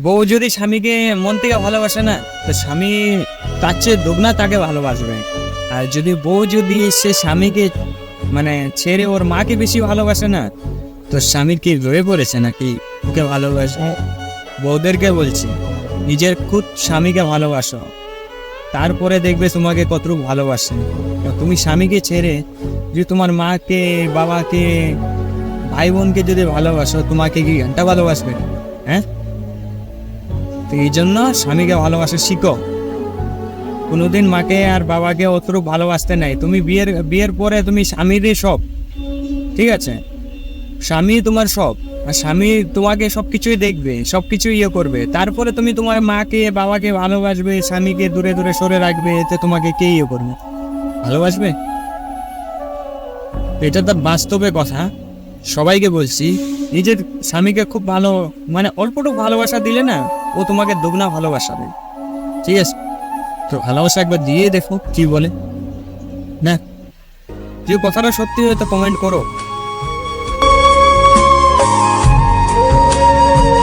বউ যদি স্বামীকে মন থেকে ভালোবাসে না, তো স্বামী তার চেয়ে দুগুনা তাকে ভালোবাসবে। আর যদি বউ যদি সে স্বামীকে মানে ছেড়ে ওর মাকে বেশি ভালোবাসে না, তো স্বামীর কি রয়ে পড়েছে নাকি ওকে ভালোবাসে? বউদেরকে বলছি, নিজের খুদ স্বামীকে ভালোবাসো, তারপরে দেখবে তোমাকে কতটুকু ভালোবাসে। তুমি স্বামীকে ছেড়ে যদি তোমার মাকে, বাবাকে, ভাই বোনকে যদি ভালোবাসো, তোমাকে কি ঘন্টা ভালোবাসবে? হ্যাঁ, তো এই জন্য স্বামীকে ভালোবাসা শিখো। কোনোদিন মাকে আর বাবাকে অতটুকু ভালোবাসতে নাই। তুমি বিয়ের পরে তুমি স্বামীরই সব, ঠিক আছে? স্বামী তোমার সব, আর স্বামী তোমাকে সব কিছুই দেখবে, সব কিছু ইয়ে করবে। তারপরে তুমি তোমার মাকে বাবাকে ভালোবাসবে, স্বামীকে দূরে দূরে সরে রাখবে, এতে তোমাকে কে ইয়ে করবে? ভালোবাসবে? এটা তো বাস্তবে কথা, সবাইকে বলছি। নিজের স্বামীকে খুব ভালো মানে অল্পটুকু ভালোবাসা দিলে না, ও তোমাকে দুগুনা ভালোবাসা দেবে। ঠিক আছে, তো ভালোবাসা একবার দিয়ে দেখো কি বলে। না, যে কথাটা সত্যি হয়তো কমেন্ট করো।